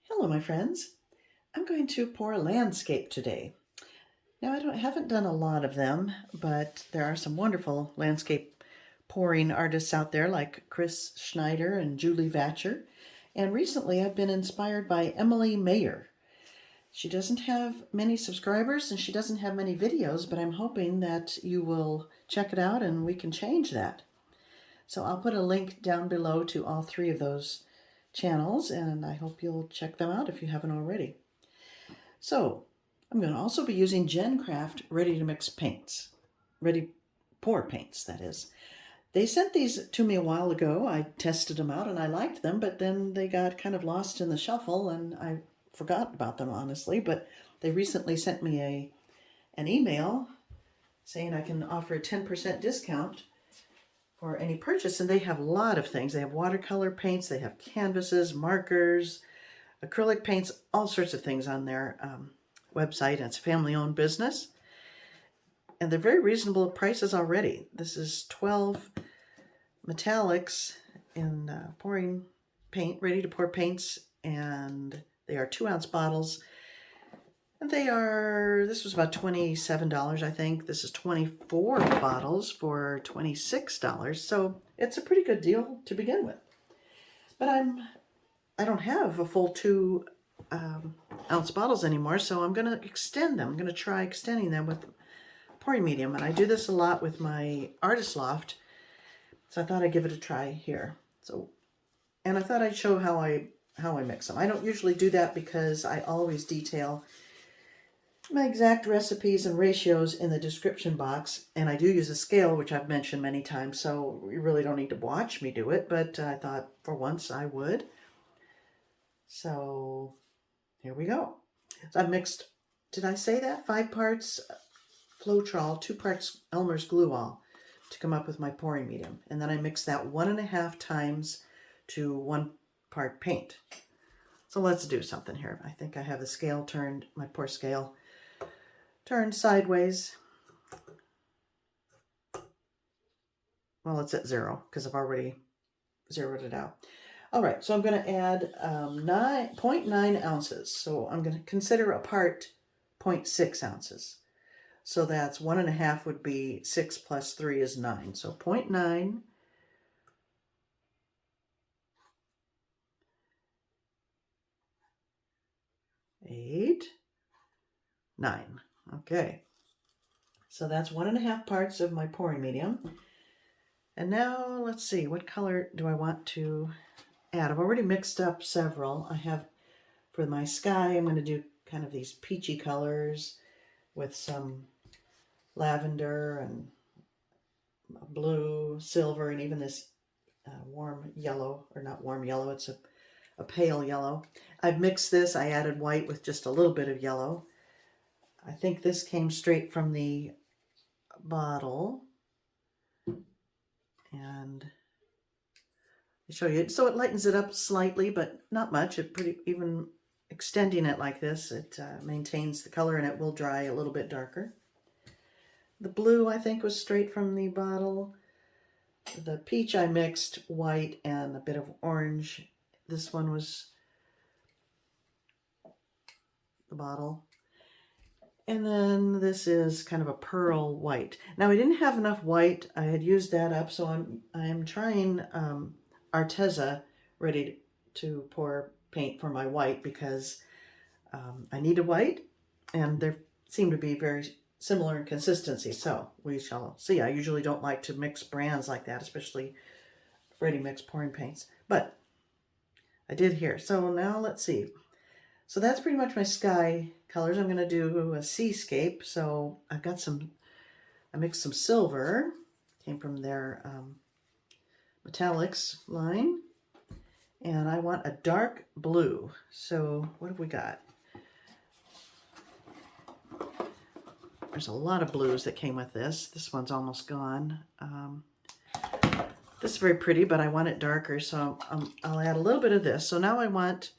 Hello, my friends. I'm going to pour a landscape today. Now, haven't done a lot of them, but there are some wonderful landscape pouring artists out there like Chris Schneider and Julie Vatcher. And recently I've been inspired by Emily Mayer. She doesn't have many subscribers and she doesn't have many videos, but I'm hoping that you will check it out and we can change that. So I'll put a link down below to all three of those channels, and I hope you'll check them out if you haven't already. So I'm going to also be using Gencraft Ready to Mix paints, ready pour paints, that is. They sent these to me a while ago. I tested them out and I liked them, but then they got kind of lost in the shuffle and I forgot about them, honestly. But they recently sent me an email saying I can offer a 10% discount for any purchase, and they have a lot of things. They have watercolor paints, they have canvases, markers, acrylic paints, all sorts of things on their website. It's a family-owned business, and they're very reasonable prices already. This is 12 metallics in pouring paint, ready to pour paints, and they are 2-ounce bottles. And this was about $27, I think. This is 24 bottles for $26. So it's a pretty good deal to begin with. But I don't have a full 2-ounce bottles anymore, so I'm going to extend them. I'm going to try extending them with pouring medium. And I do this a lot with my artist loft, so I thought I'd give it a try here. And I thought I'd show how I mix them. I don't usually do that because I always detail my exact recipes and ratios in the description box, and I do use a scale, which I've mentioned many times, so you really don't need to watch me do it, but I thought for once I would. So here we go. So I've mixed, did I say that? 5 parts Floetrol, 2 parts Elmer's glue all to come up with my pouring medium, and then I mix that 1.5 times to 1 part paint. So let's do something here. I think I have the scale turned, my pour scale turned sideways. Well, it's at 0 because I've already zeroed it out. All right, so I'm going to add 0.9 ounces. So I'm going to consider a part 0.6 ounces. So that's 1.5 would be 6 plus 3 is 9. So 0.9. 8, 9. Okay. So that's 1.5 parts of my pouring medium. And now let's see, what color do I want to add? I've already mixed up several. I have, for my sky, I'm going to do kind of these peachy colors with some lavender and blue, silver, and even this warm yellow, or not warm yellow, it's a pale yellow. I've mixed this. I added white with just a little bit of yellow. I think this came straight from the bottle. And I'll show you. So it lightens it up slightly, but not much. Even extending it like this, it maintains the color and it will dry a little bit darker. The blue, I think, was straight from the bottle. The peach, I mixed white and a bit of orange. This one was the bottle. And then this is kind of a pearl white. Now I didn't have enough white. I had used that up, so I'm trying Arteza Ready to pour paint for my white because I need a white, and they seem to be very similar in consistency. So we shall see. I usually don't like to mix brands like that, especially ready mix pouring paints, but I did here. So now let's see. So that's pretty much my sky colors. I'm going to do a seascape. So I've got I mixed some silver, came from their metallics line. And I want a dark blue. So what have we got? There's a lot of blues that came with this. This one's almost gone. This is very pretty, but I want it darker, so I'll add a little bit of this. So now I want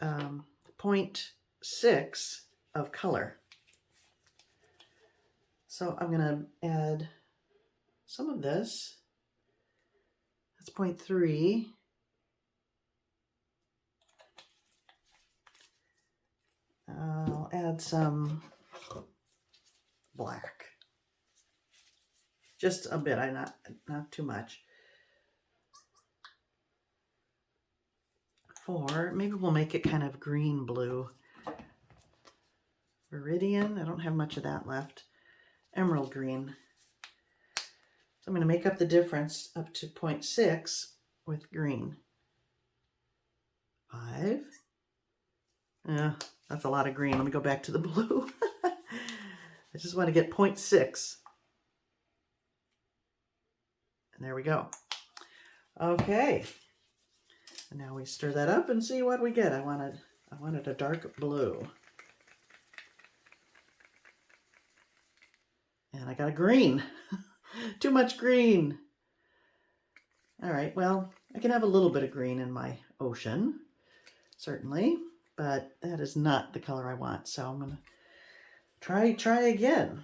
0.6 of color. So I'm going to add some of this. That's 0.3. I'll add some black. Just a bit, not too much. Maybe we'll make it kind of green blue. Viridian, I don't have much of that left. Emerald green. So I'm going to make up the difference up to 0.6 with green. 5. Yeah, that's a lot of green. Let me go back to the blue. I just want to get 0.6. And there we go. Okay. And now we stir that up and see what we get. I wanted a dark blue. And I got a green. Too much green. All right, well, I can have a little bit of green in my ocean, certainly, but that is not the color I want. So I'm gonna try again.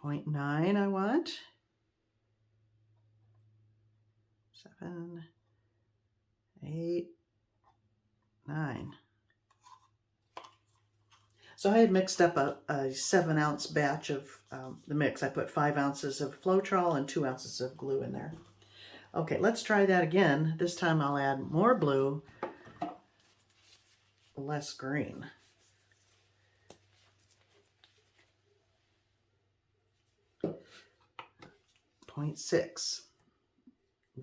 0.9 I want. 7, 8, 9. So I had mixed up a 7-ounce batch of the mix. I put 5 ounces of Floetrol and 2 ounces of glue in there. Okay, let's try that again. This time I'll add more blue, less green. 0.6.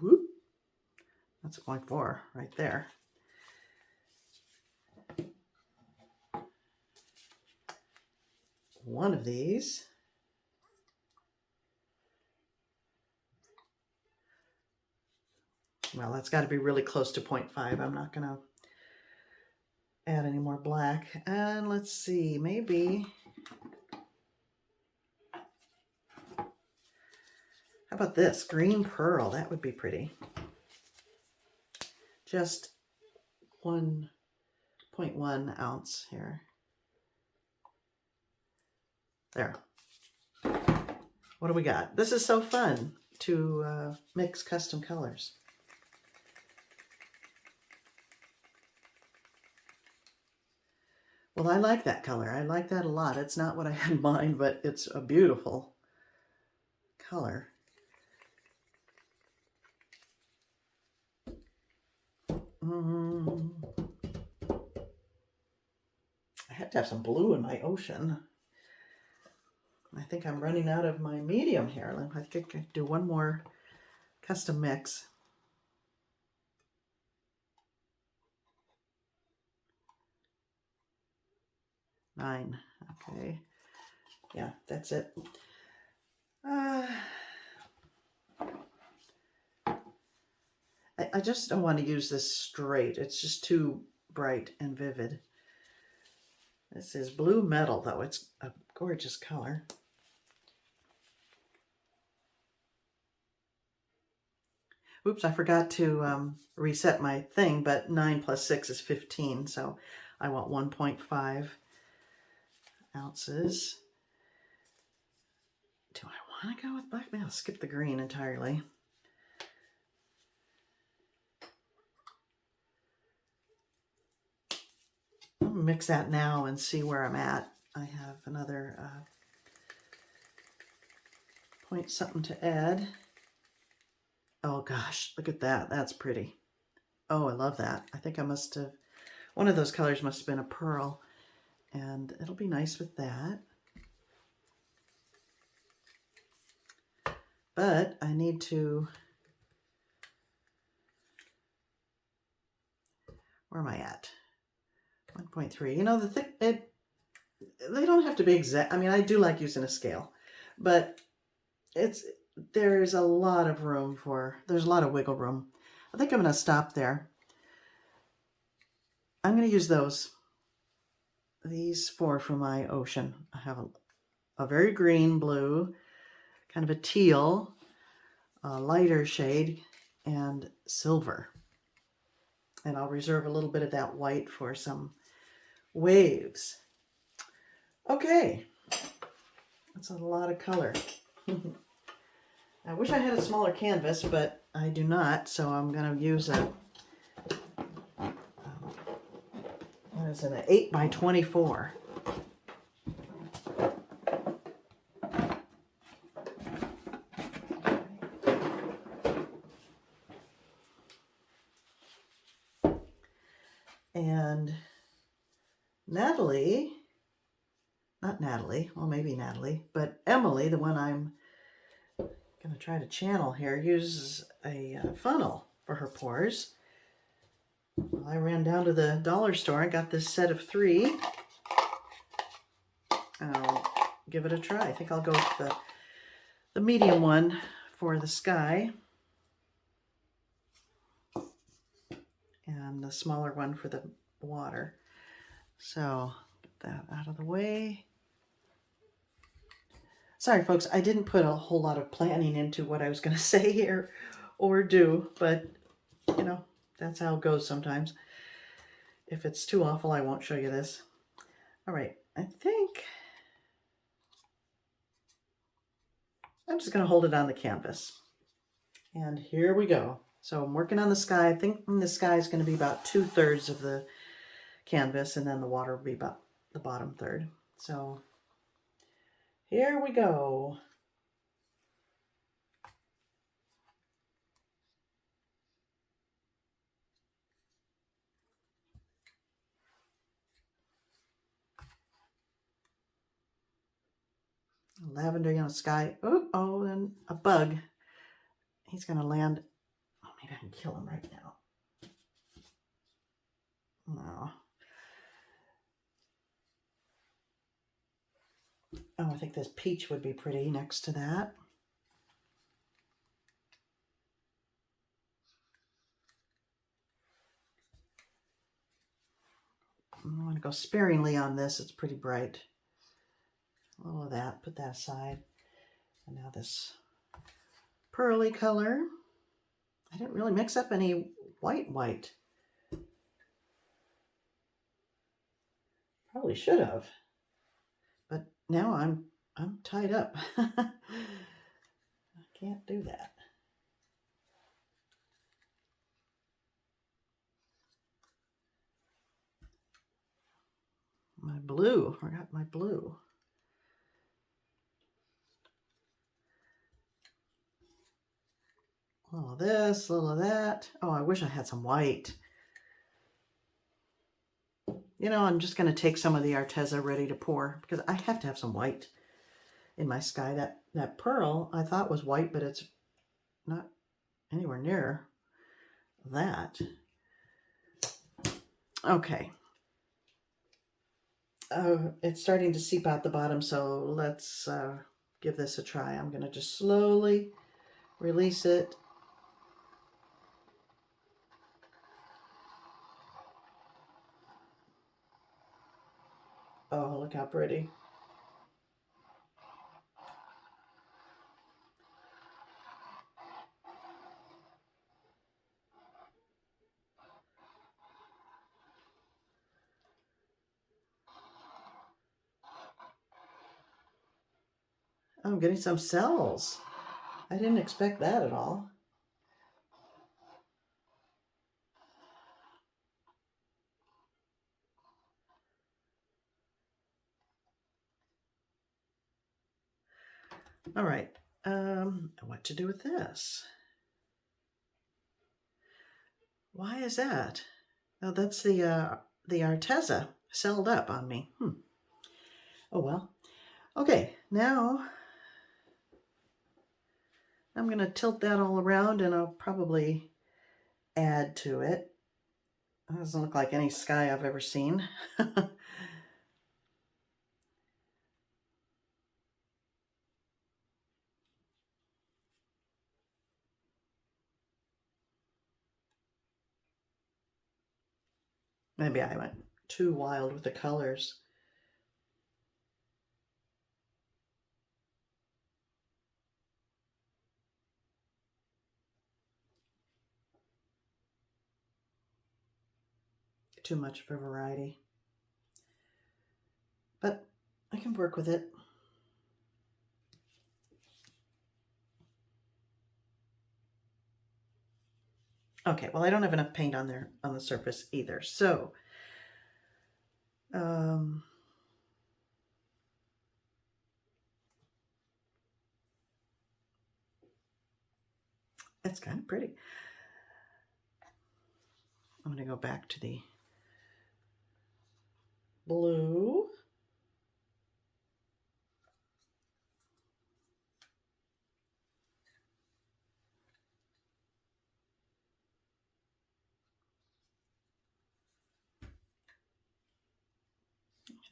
Whoop. That's a 0.4 right there. One of these. Well, that's got to be really close to 0.5. I'm not going to add any more black. And let's see, maybe, how about this? Green pearl, that would be pretty. Just 1.1 ounce here. There. What do we got? This is so fun to mix custom colors. Well, I like that color. I like that a lot. It's not what I had in mind, but it's a beautiful color. I had to have some blue in my ocean. I think I'm running out of my medium here. I think I could do one more custom mix. Nine. Okay. Yeah, that's it. I just don't want to use this straight. It's just too bright and vivid. This is blue metal, though. It's a gorgeous color. Oops, I forgot to reset my thing, but 9 plus 6 is 15, so I want 1.5 ounces. Do I want to go with black? Maybe I'll skip the green entirely. I'll mix that now and see where I'm at. I have another point something to add. Oh gosh, look at that. That's pretty. Oh, I love that. I think I must have, one of those colors must have been a pearl, and it'll be nice with that. But I need to, where am I at? 1.3. You know, they don't have to be exact. I mean, I do like using a scale, but there's a lot of room there's a lot of wiggle room. I think I'm going to stop there. I'm going to use these 4 for my ocean. I have a very green blue, kind of a teal, a lighter shade, and silver. And I'll reserve a little bit of that white for some waves. Okay, that's a lot of color. I wish I had a smaller canvas, but I do not, so I'm going to use a, what is it, an 8 by 24. And Natalie, not Natalie, well maybe Natalie, but Emily, the one I'm going to try to channel here, uses a funnel for her pours. Well, I ran down to the dollar store and got this set of 3. I'll give it a try. I think I'll go with the medium one for the sky and the smaller one for the water. So get that out of the way. Sorry folks, I didn't put a whole lot of planning into what I was going to say here or do, but you know, that's how it goes sometimes. If it's too awful, I won't show you this. All right, I think I'm just going to hold it on the canvas. And here we go. So I'm working on the sky. I think the sky is going to be about 2/3 of the canvas, and then the water will be about the bottom third. So here we go. Lavender, you know, sky. Oh, and a bug. He's going to land. Oh, maybe I can kill him right now. No. Oh, I think this peach would be pretty next to that. I want to go sparingly on this. It's pretty bright. A little of that. Put that aside. And now this pearly color. I didn't really mix up any white. Probably should have. But now I'm tied up. I can't do that. My blue. Forgot my blue. A little of this, a little of that. Oh, I wish I had some white. You know, I'm just going to take some of the Arteza Ready to pour because I have to have some white in my sky. That pearl I thought was white, but it's not anywhere near that. Okay. It's starting to seep out the bottom, so let's give this a try. I'm going to just slowly release it. Oh, look how pretty. I'm getting some cells. I didn't expect that at all. All right, what to do with this? Why is that? Oh, that's the Arteza celled up on me. Oh well. Okay, now I'm going to tilt that all around and I'll probably add to it. It doesn't look like any sky I've ever seen. Maybe I went too wild with the colors. Too much of a variety. But I can work with it. Okay, well, I don't have enough paint on there on the surface either. So, it's kind of pretty. I'm going to go back to the blue.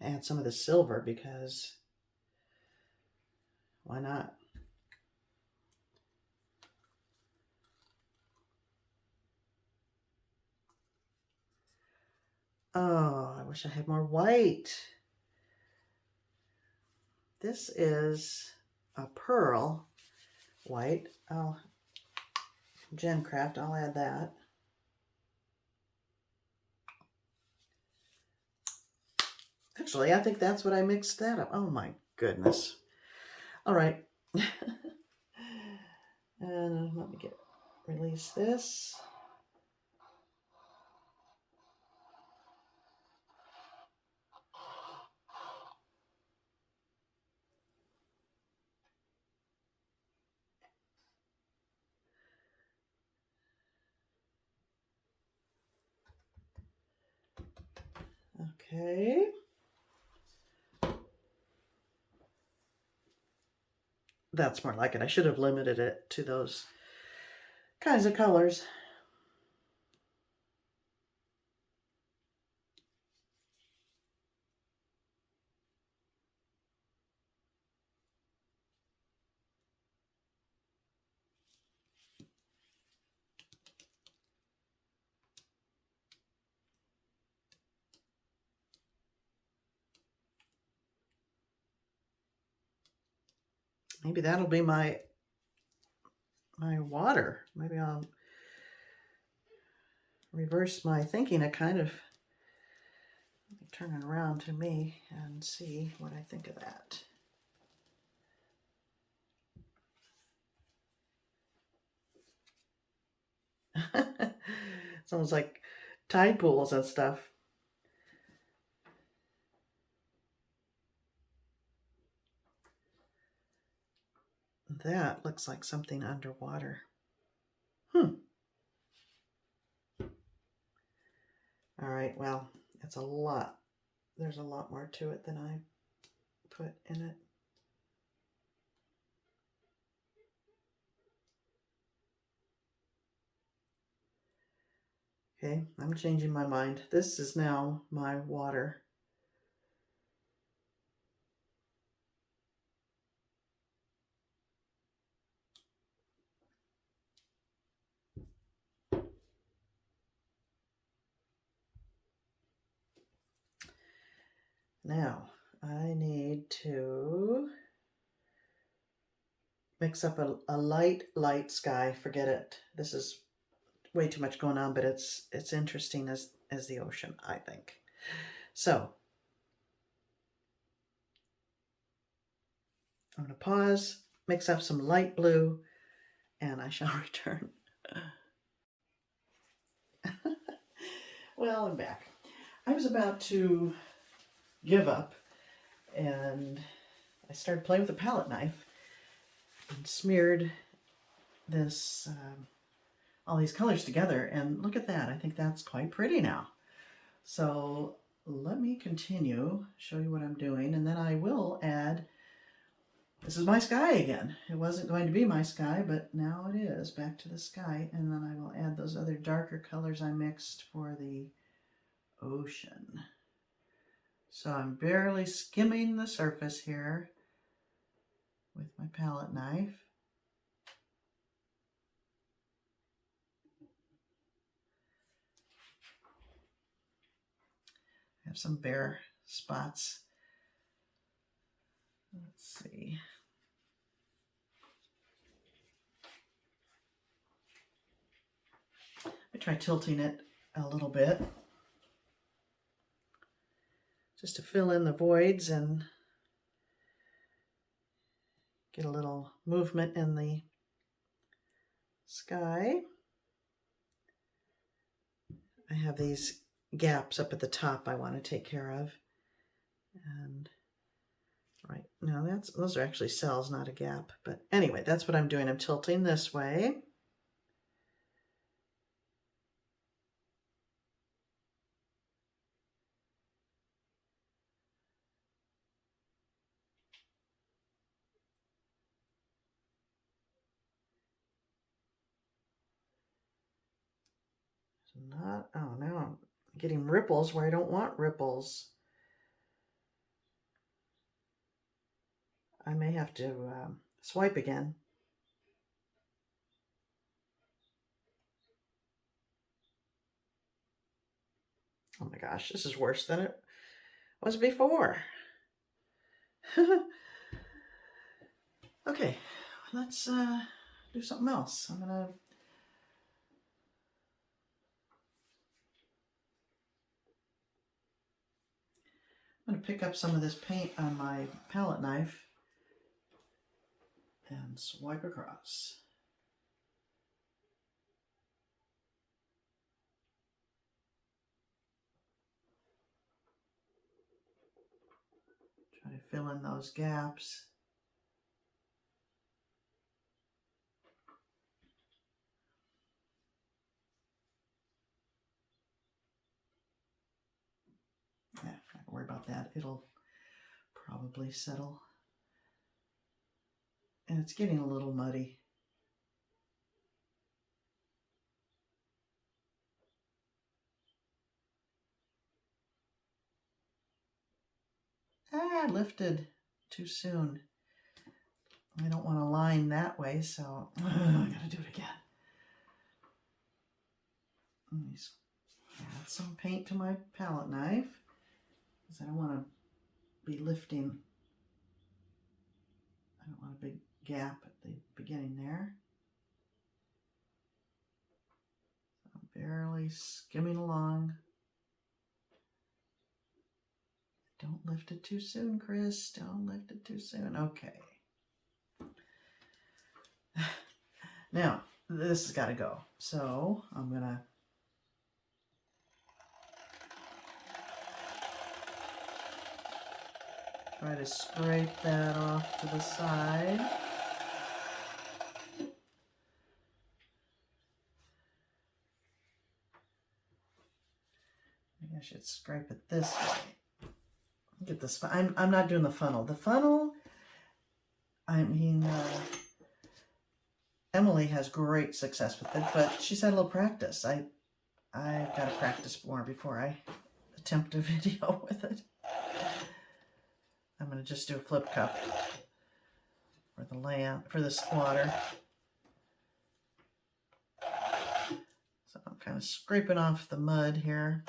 Add some of the silver because why not? Oh, I wish I had more white. This is a pearl white. Oh, Gencraft, I'll add that. Actually, I think that's what I mixed that up. Oh my goodness. All right. And let me release this. Okay. That's more like it. I should have limited it to those kinds of colors. Maybe that'll be my water. Maybe I'll reverse my thinking. I kind of turn it around to me and see what I think of that. It's almost like tide pools and stuff. That looks like something underwater. All right, well, it's a lot. There's a lot more to it than I put in it. Okay, I'm changing my mind. This is now my water. Now, I need to mix up a light sky. Forget it. This is way too much going on, but it's interesting as the ocean, I think. So, I'm going to pause, mix up some light blue, and I shall return. Well, I'm back. I was about to give up, and I started playing with a palette knife and smeared this all these colors together, and look at that. I think that's quite pretty now. So let me continue, show you what I'm doing, and then I will add, this is my sky again. It wasn't going to be my sky, but now it is. Back to the sky, and then I will add those other darker colors I mixed for the ocean. So I'm barely skimming the surface here with my palette knife. I have some bare spots. Let's see. I try tilting it a little bit just to fill in the voids and get a little movement in the sky. I have these gaps up at the top I want to take care of. And right now those are actually cells, not a gap. But anyway, that's what I'm doing. I'm tilting this way. Not, oh no, I'm getting ripples where I don't want ripples. I may have to swipe again. Oh my gosh, this is worse than it was before. Okay, let's do something else. I'm gonna pick up some of this paint on my palette knife and swipe across. Try to fill in those gaps. Yeah, not worry about that. It'll probably settle. And it's getting a little muddy. I lifted too soon. I don't want to line that way, so I gotta do it again. Let me add some paint to my palette knife because I don't want to be lifting. I don't want a big gap at the beginning there. So I'm barely skimming along. Don't lift it too soon, Chris. Don't lift it too soon. Okay. Now, this has got to go. So I'm going to try to scrape that off to the side. Maybe I should scrape it this way. Get this. I'm not doing the funnel. The funnel, I mean, Emily has great success with it, but she's had a little practice. I've got to practice more before I attempt a video with it. I'm going to just do a flip cup for the layout, for the squatter. So I'm kind of scraping off the mud here.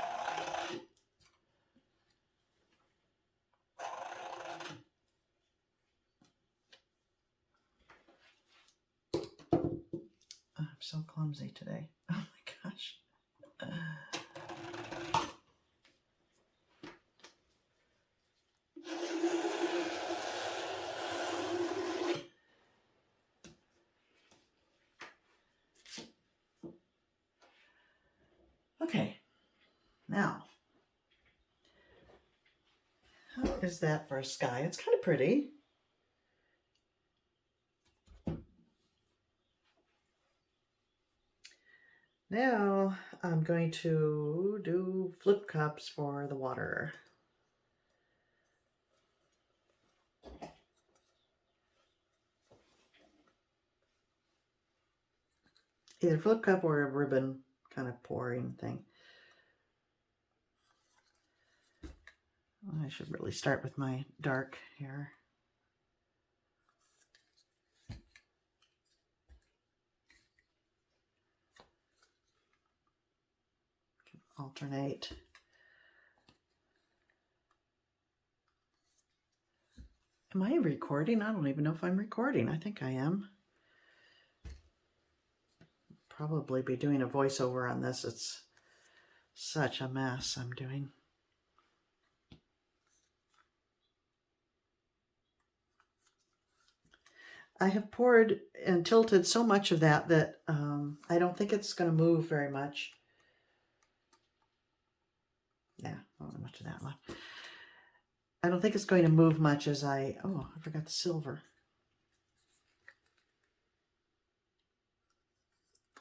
I'm so clumsy today. Oh my gosh. Okay, now, how is that for a sky? It's kind of pretty. Now I'm going to do flip cups for the water. Either flip cup or a ribbon kind of pouring thing. I should really start with my dark here. Alternate. Am I recording? I don't even know if I'm recording. I think I am. Probably be doing a voiceover on this. It's such a mess I'm doing. I have poured and tilted so much of that I don't think it's going to move very much. Yeah, not much of that left. I don't think it's going to move much as I forgot the silver.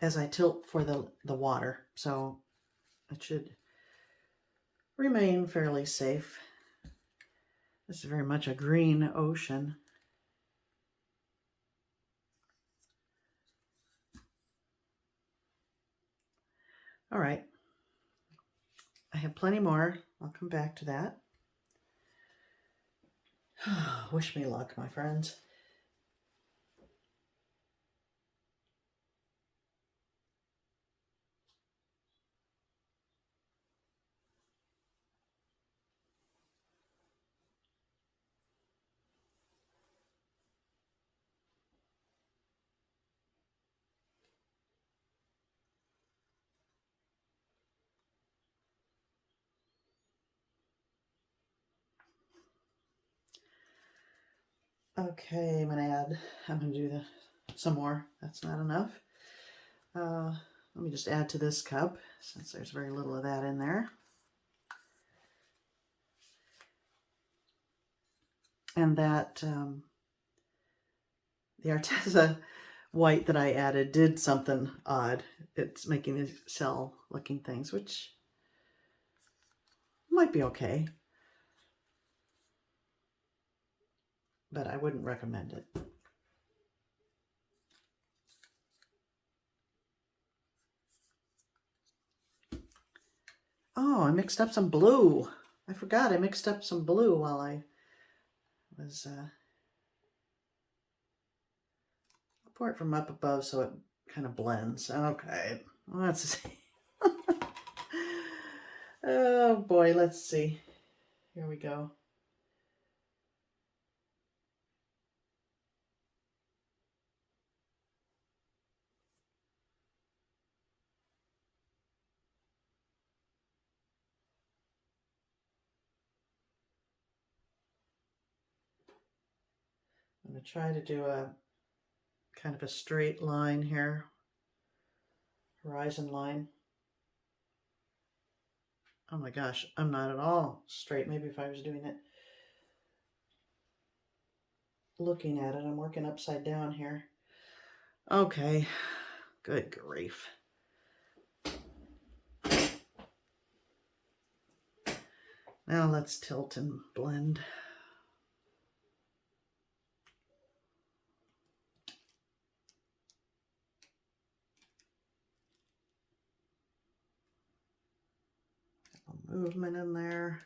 As I tilt for the water, so it should remain fairly safe. This is very much a green ocean. All right. I have plenty more. I'll come back to that. Wish me luck, my friends. Okay, I'm gonna do some more. That's not enough. Let me just add to this cup since there's very little of that in there. And that the Arteza white that I added did something odd. It's making these cell looking things, which might be okay, but I wouldn't recommend it. Oh, I mixed up some blue. I forgot I mixed up some blue while I was I'll pour it from up above so it kind of blends. Okay, let's see. Oh boy, let's see. Here we go. I'm going to try to do a kind of a straight line here, horizon line. Oh my gosh, I'm not at all straight. Maybe if I was doing it, looking at it, I'm working upside down here. Okay, good grief. Now let's tilt and blend. A movement in there.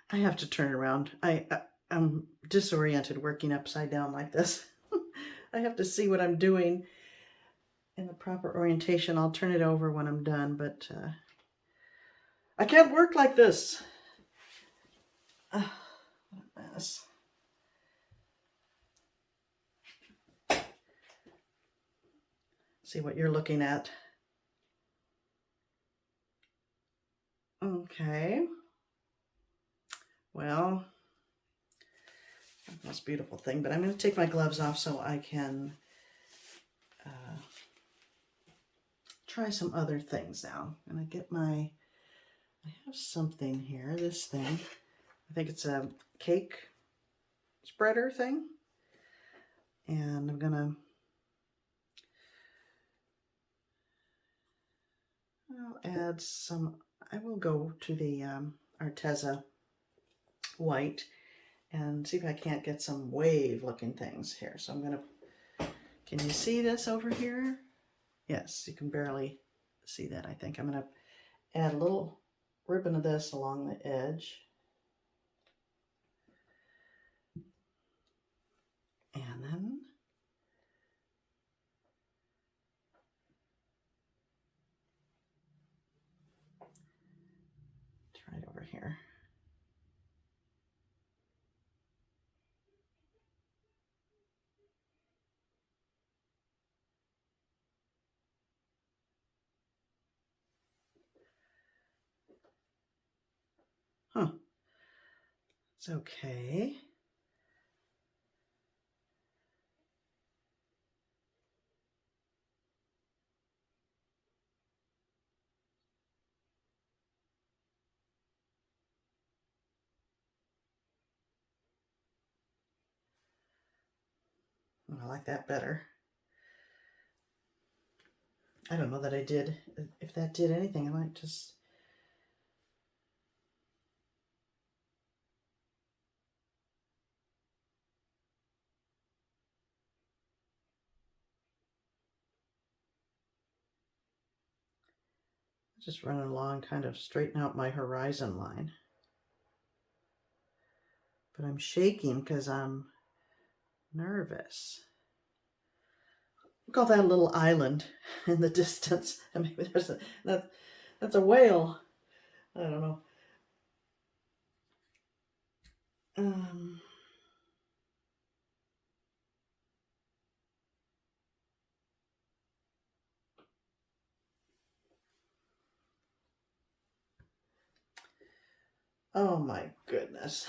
I have to turn around. I'm disoriented working upside down like this. I have to see what I'm doing in the proper orientation. I'll turn it over when I'm done, but I can't work like this. What a mess. See what you're looking at. Okay. Well, most beautiful thing, but I'm going to take my gloves off so I can try some other things now. I'm going to get I have something here, this thing. I think it's a cake spreader thing. And I'm going to add some, I will go to the Arteza white and see if I can't get some wave looking things here. So I'm going to, can you see this over here? Yes, you can barely see that, I think. I'm going to add a little ribbon of this along the edge. And then try it over here. Huh. It's okay. I like that better. I don't know that I did. If that did anything, I might just... Just run along, kind of straighten out my horizon line. But I'm shaking because I'm nervous. Look at that little island in the distance. And maybe there's that's a whale. I don't know. Oh my goodness.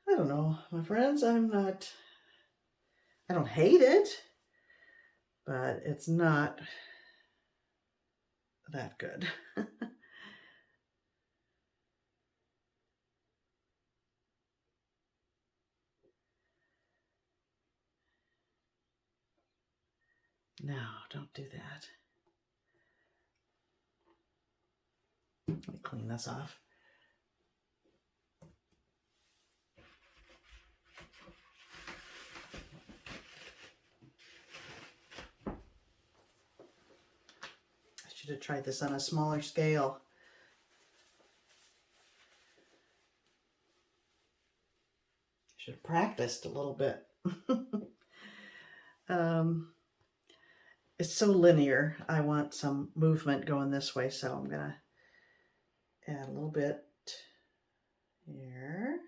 I don't know, my friends. I don't hate it, but it's not that good. No, don't do that. Let me clean this off. I should have tried this on a smaller scale. Should have practiced a little bit. It's so linear. I want some movement going this way, so I'm gonna add a little bit here.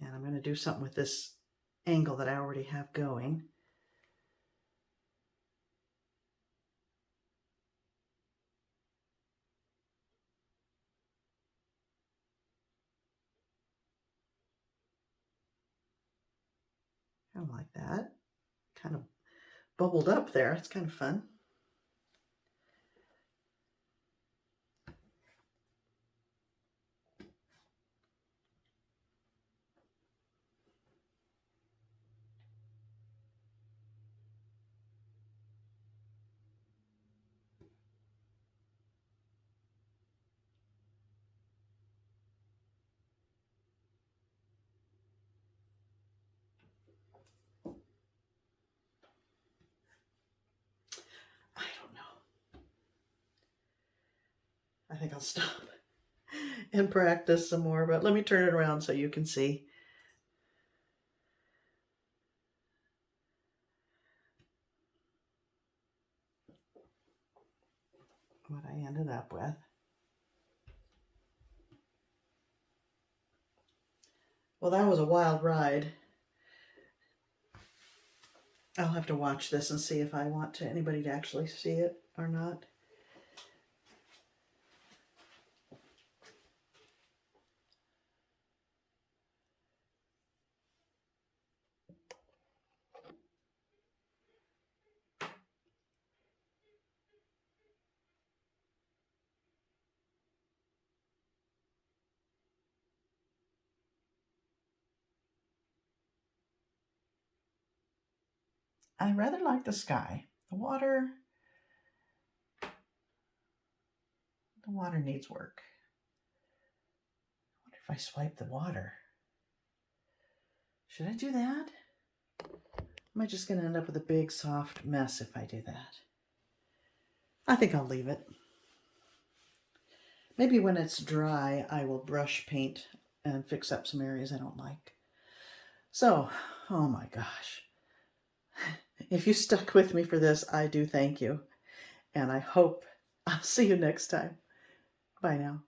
And I'm going to do something with this angle that I already have going. Kind of like that. Kind of bubbled up there. It's kind of fun. I don't know. I think I'll stop and practice some more, but let me turn it around so you can see. What I ended up with. Well, that was a wild ride. I'll have to watch this and see if I want anybody to actually see it or not. I rather like the sky. The water needs work. I wonder if I swipe the water. Should I do that? Am I just going to end up with a big soft mess if I do that? I think I'll leave it. Maybe when it's dry, I will brush paint and fix up some areas I don't like. So, oh my gosh. If you stuck with me for this, I do thank you. and I hope I'll see you next time. Bye now.